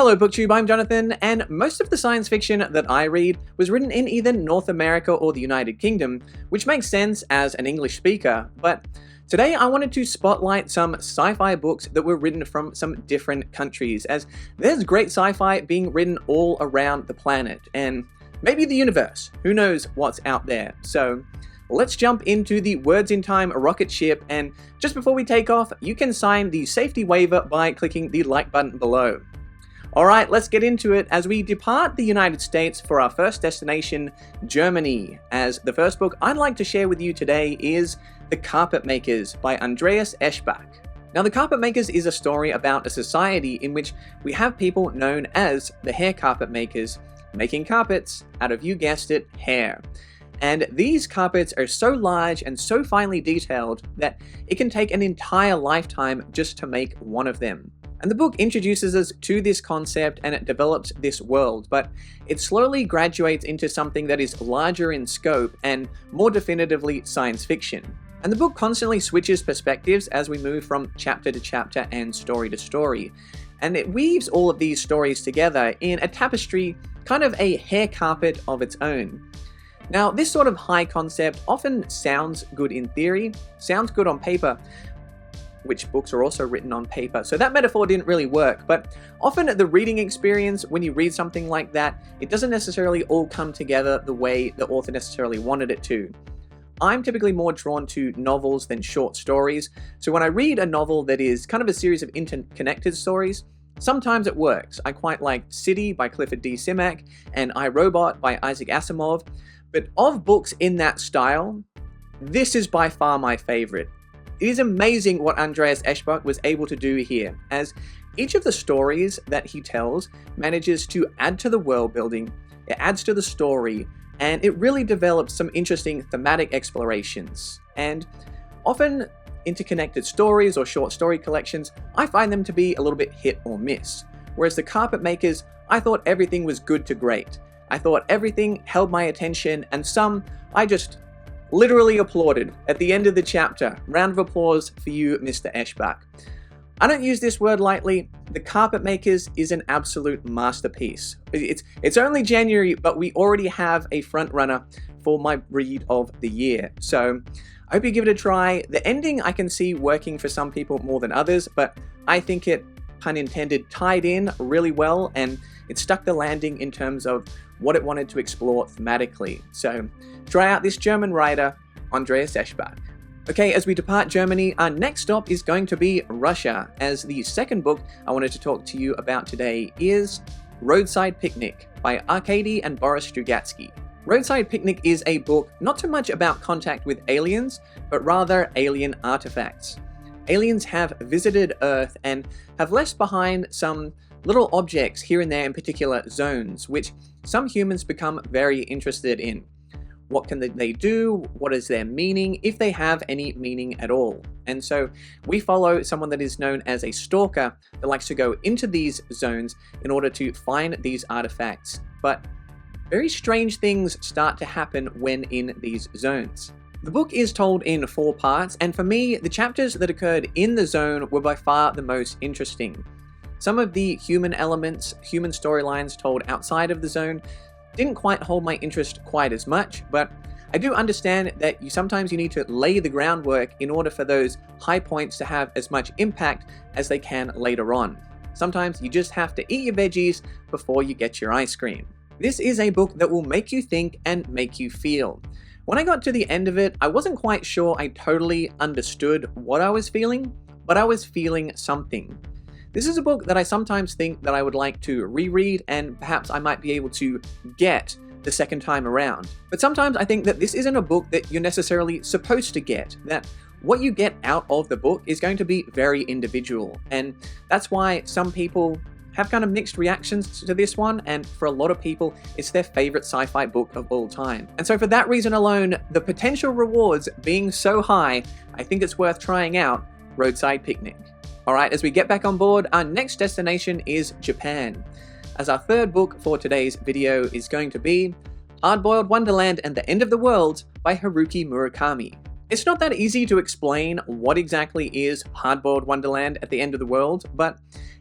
Hello BookTube, I'm Jonathan, and most of the science fiction that I read was written in either North America or the United Kingdom, which makes sense as an English speaker, but today I wanted to spotlight some sci-fi books that were written from some different countries, as there's great sci-fi being written all around the planet, and maybe the universe. Who knows what's out there? So let's jump into the Words in Time rocket ship, and just before we take off, you can sign the safety waiver by clicking the like button below. Alright, let's get into it as we depart the United States for our first destination, Germany, as the first book I'd like to share with you today is The Carpet Makers by Andreas Eschbach. Now, The Carpet Makers is a story about a society in which we have people known as the hair carpet makers, making carpets out of, you guessed it, hair. And these carpets are so large and so finely detailed that it can take an entire lifetime just to make one of them. And the book introduces us to this concept and it develops this world, but it slowly graduates into something that is larger in scope and more definitively science fiction. And the book constantly switches perspectives as we move from chapter to chapter and story to story. And it weaves all of these stories together in a tapestry, kind of a hair carpet of its own. Now, this sort of high concept often sounds good in theory, sounds good on paper, which books are also written on paper, so that metaphor didn't really work, but often the reading experience, when you read something like that, it doesn't necessarily all come together the way the author necessarily wanted it to. I'm typically more drawn to novels than short stories, so when I read a novel that is kind of a series of interconnected stories, sometimes it works. I quite like City by Clifford D. Simak and I, Robot by Isaac Asimov, but of books in that style, this is by far my favorite. It is amazing what Andreas Eschbach was able to do here, as each of the stories that he tells manages to add to the world building, it adds to the story, and it really develops some interesting thematic explorations. And often interconnected stories or short story collections, I find them to be a little bit hit or miss. Whereas The Carpet Makers, I thought everything was good to great. I thought everything held my attention, and some I just literally applauded at the end of the chapter. Round of applause for you, Mr. Eschbach. I don't use this word lightly. The Carpet Makers is an absolute masterpiece. It's only January, but we already have a front runner for my read of the year. So I hope you give it a try. The ending I can see working for some people more than others, but I think it, pun intended, tied in really well, and it stuck the landing in terms of what it wanted to explore thematically. So try out this German writer, Andreas Eschbach. Okay, as we depart Germany, our next stop is going to be Russia, as the second book I wanted to talk to you about today is Roadside Picnic by Arkady and Boris Strugatsky. Roadside Picnic is a book not so much about contact with aliens, but rather alien artifacts. Aliens have visited Earth and have left behind some little objects here and there in particular zones, which some humans become very interested in. What can they do? What is their meaning, if they have any meaning at all? And so we follow someone that is known as a stalker that likes to go into these zones in order to find these artifacts. But very strange things start to happen when in these zones. The book is told in 4 parts, and for me, the chapters that occurred in the zone were by far the most interesting. Some of the human elements, human storylines told outside of the zone didn't quite hold my interest quite as much, but I do understand that sometimes you need to lay the groundwork in order for those high points to have as much impact as they can later on. Sometimes you just have to eat your veggies before you get your ice cream. This is a book that will make you think and make you feel. When I got to the end of it, I wasn't quite sure I totally understood what I was feeling, but I was feeling something. This is a book that I sometimes think that I would like to reread, and perhaps I might be able to get the second time around. But sometimes I think that this isn't a book that you're necessarily supposed to get, that what you get out of the book is going to be very individual. And that's why some people have kind of mixed reactions to this one, and for a lot of people, it's their favorite sci-fi book of all time. And so for that reason alone, the potential rewards being so high, I think it's worth trying out Roadside Picnic. Alright, as we get back on board, our next destination is Japan, as our third book for today's video is going to be Hard-Boiled Wonderland and the End of the World by Haruki Murakami. It's not that easy to explain what exactly is Hardboiled Wonderland at the end of the world, but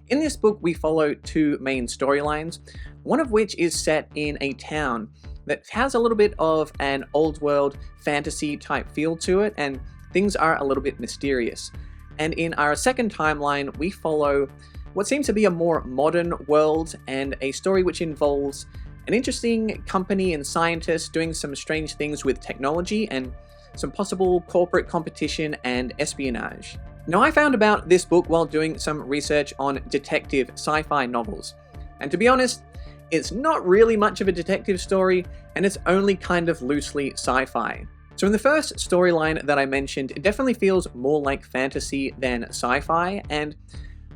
in this book we follow two main storylines, one of which is set in a town that has a little bit of an old world fantasy type feel to it, and things are a little bit mysterious. And in our second timeline, we follow what seems to be a more modern world and a story which involves an interesting company and scientists doing some strange things with technology and some possible corporate competition and espionage. Now, I found about this book while doing some research on detective sci-fi novels, and to be honest, it's not really much of a detective story, and it's only kind of loosely sci-fi. So in the first storyline that I mentioned, it definitely feels more like fantasy than sci-fi, and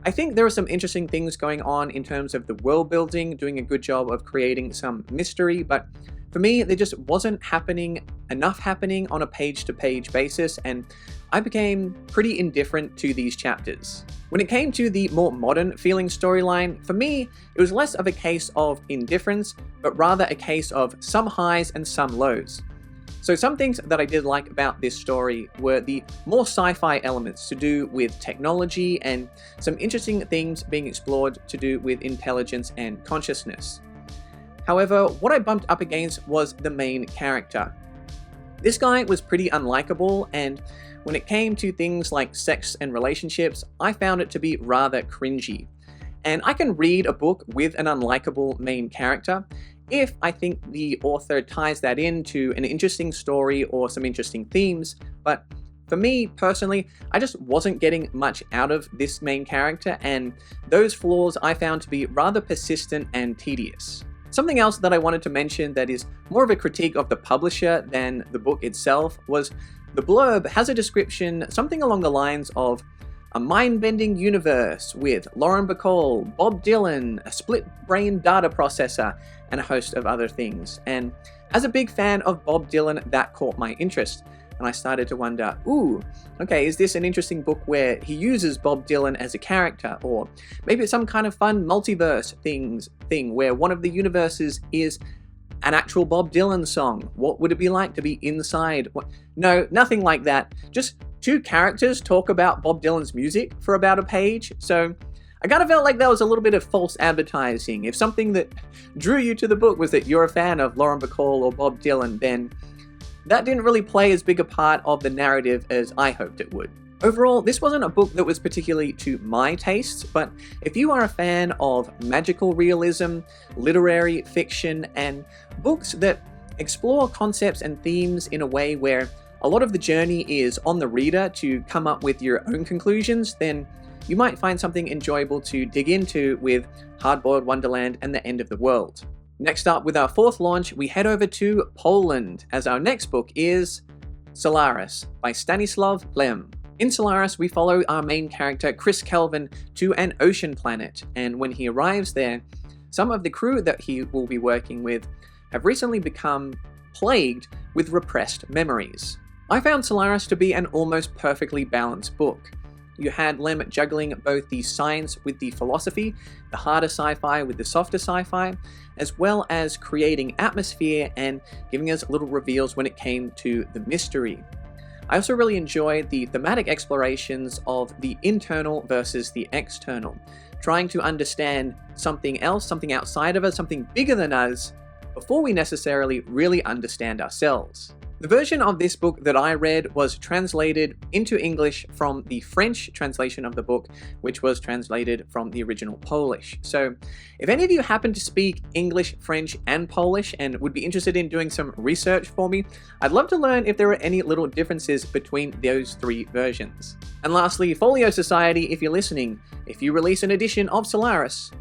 I think there are some interesting things going on in terms of the world building, doing a good job of creating some mystery, but for me, there just wasn't enough happening on a page-to-page basis, and I became pretty indifferent to these chapters. When it came to the more modern feeling storyline, for me, it was less of a case of indifference, but rather a case of some highs and some lows. So some things that I did like about this story were the more sci-fi elements to do with technology and some interesting themes being explored to do with intelligence and consciousness. However, what I bumped up against was the main character. This guy was pretty unlikable, and when it came to things like sex and relationships, I found it to be rather cringy. And I can read a book with an unlikable main character if I think the author ties that into an interesting story or some interesting themes, but for me personally, I just wasn't getting much out of this main character, and those flaws I found to be rather persistent and tedious. Something else that I wanted to mention that is more of a critique of the publisher than the book itself was the blurb has a description something along the lines of a mind-bending universe with Lauren Bacall, Bob Dylan, a split-brain data processor, and a host of other things. And as a big fan of Bob Dylan, that caught my interest. And I started to wonder, okay, is this an interesting book where he uses Bob Dylan as a character? Or maybe it's some kind of fun multiverse thing where one of the universes is an actual Bob Dylan song. What would it be like to be inside? No, nothing like that. Just two characters talk about Bob Dylan's music for about a page. So I kind of felt like that was a little bit of false advertising. If something that drew you to the book was that you're a fan of Lauren Bacall or Bob Dylan, then that didn't really play as big a part of the narrative as I hoped it would. Overall, this wasn't a book that was particularly to my tastes, but if you are a fan of magical realism, literary fiction, and books that explore concepts and themes in a way where a lot of the journey is on the reader to come up with your own conclusions, then you might find something enjoyable to dig into with Hardboiled Wonderland and the End of the World. Next up, with our fourth launch, we head over to Poland, as our next book is Solaris by Stanislaw Lem. In Solaris, we follow our main character, Chris Kelvin, to an ocean planet, and when he arrives there, some of the crew that he will be working with have recently become plagued with repressed memories. I found Solaris to be an almost perfectly balanced book. You had Lem juggling both the science with the philosophy, the harder sci-fi with the softer sci-fi, as well as creating atmosphere and giving us little reveals when it came to the mystery. I also really enjoyed the thematic explorations of the internal versus the external, trying to understand something else, something outside of us, something bigger than us, before we necessarily really understand ourselves. The version of this book that I read was translated into English from the French translation of the book, which was translated from the original Polish. So if any of you happen to speak English, French, and Polish and would be interested in doing some research for me, I'd love to learn if there are any little differences between those three versions. And lastly, Folio Society, if you're listening, if you release an edition of Solaris,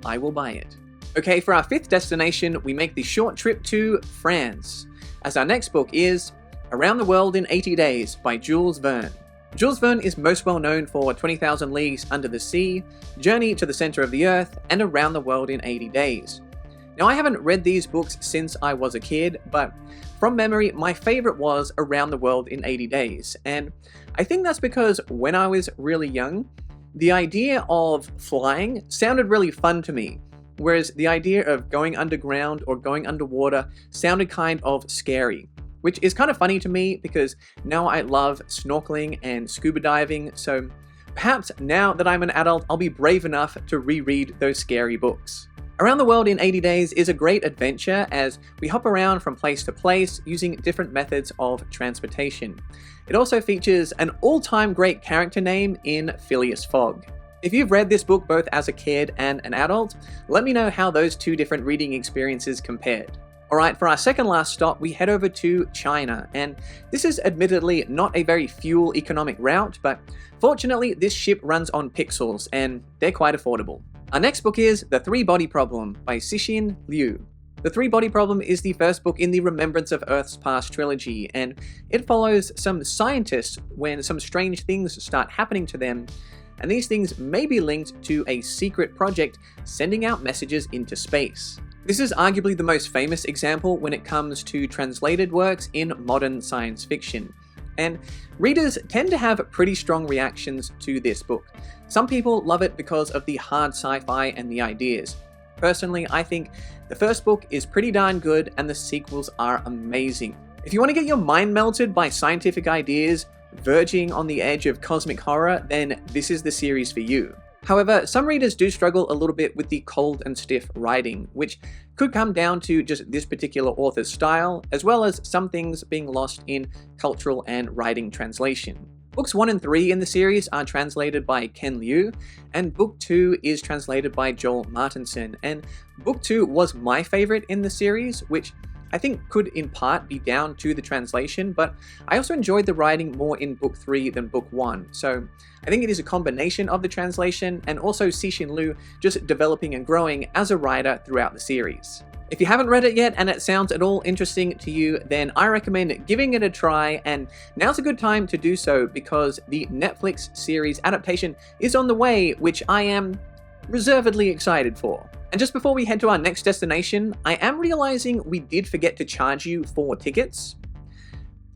I will buy it. Okay, for our fifth destination, we make the short trip to France, as our next book is Around the World in 80 Days by Jules Verne. Jules Verne is most well known for 20,000 Leagues Under the Sea, Journey to the Center of the Earth, and Around the World in 80 Days. Now, I haven't read these books since I was a kid, but from memory, my favorite was Around the World in 80 Days, and I think that's because when I was really young, the idea of flying sounded really fun to me, whereas the idea of going underground or going underwater sounded kind of scary. which is kind of funny to me because now I love snorkeling and scuba diving, so perhaps now that I'm an adult, I'll be brave enough to reread those scary books. Around the World in 80 Days is a great adventure as we hop around from place to place using different methods of transportation. It also features an all-time great character name in Phileas Fogg. If you've read this book both as a kid and an adult, let me know how those two different reading experiences compared. Alright, for our second last stop, we head over to China, and this is admittedly not a very fuel economic route, but fortunately this ship runs on pixels, and they're quite affordable. Our next book is The Three-Body Problem by Cixin Liu. The Three-Body Problem is the first book in the Remembrance of Earth's Past trilogy, and it follows some scientists when some strange things start happening to them, and these things may be linked to a secret project sending out messages into space. This is arguably the most famous example when it comes to translated works in modern science fiction, and readers tend to have pretty strong reactions to this book. Some people love it because of the hard sci-fi and the ideas. Personally, I think the first book is pretty darn good and the sequels are amazing. If you want to get your mind melted by scientific ideas verging on the edge of cosmic horror, then this is the series for you. However, some readers do struggle a little bit with the cold and stiff writing, which could come down to just this particular author's style, as well as some things being lost in cultural and writing translation. Books 1 and 3 in the series are translated by Ken Liu, and Book 2 is translated by Joel Martinson, and Book 2 was my favorite in the series, which I think could in part be down to the translation, but I also enjoyed the writing more in Book 3 than Book 1, so I think it is a combination of the translation and also Cixin Liu just developing and growing as a writer throughout the series. If you haven't read it yet and it sounds at all interesting to you, then I recommend giving it a try, and now's a good time to do so because the Netflix series adaptation is on the way, which I am reservedly excited for. And just before we head to our next destination, I am realizing we did forget to charge you for tickets.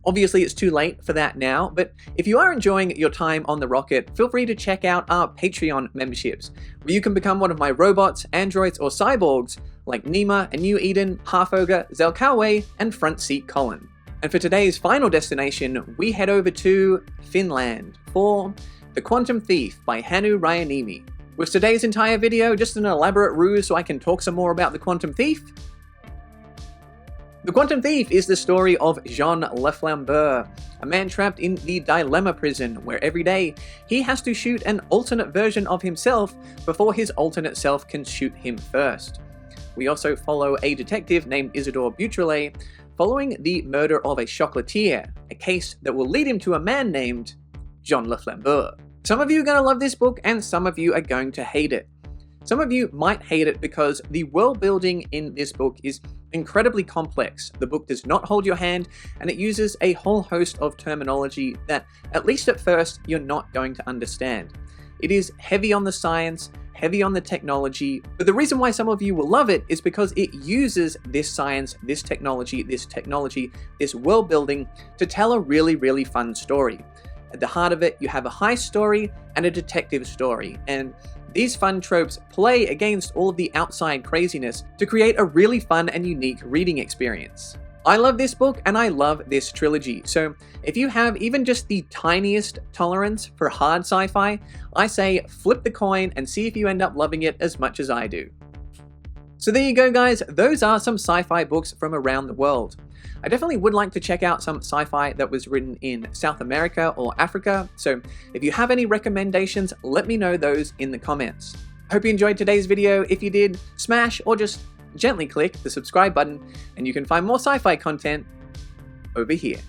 Obviously, it's too late for that now, but if you are enjoying your time on the rocket, feel free to check out our Patreon memberships, where you can become one of my robots, androids, or cyborgs like Nima, Anu Eden, Half-Ogre, Zelkawe, and Front Seat Colin. And for today's final destination, we head over to Finland for The Quantum Thief by Hannu Rajaniemi. Was today's entire video just an elaborate ruse so I can talk some more about The Quantum Thief? The Quantum Thief is the story of Jean Leflambeur, a man trapped in the Dilemma prison where every day he has to shoot an alternate version of himself before his alternate self can shoot him first. We also follow a detective named Isidore Beautrelet following the murder of a chocolatier, a case that will lead him to a man named Jean Leflambeur. Some of you are going to love this book and some of you are going to hate it. Some of you might hate it because the world building in this book is incredibly complex. The book does not hold your hand and it uses a whole host of terminology that, at least at first, you're not going to understand. It is heavy on the science, heavy on the technology, but the reason why some of you will love it is because it uses this science, this technology, this world building to tell a really, really fun story. At the heart of it, you have a heist story and a detective story, and these fun tropes play against all of the outside craziness to create a really fun and unique reading experience. I love this book and I love this trilogy, so if you have even just the tiniest tolerance for hard sci-fi, I say flip the coin and see if you end up loving it as much as I do. So there you go guys, those are some sci-fi books from around the world. I definitely would like to check out some sci-fi that was written in South America or Africa, so if you have any recommendations, let me know those in the comments. I hope you enjoyed today's video. If you did, smash or just gently click the subscribe button, and you can find more sci-fi content over here.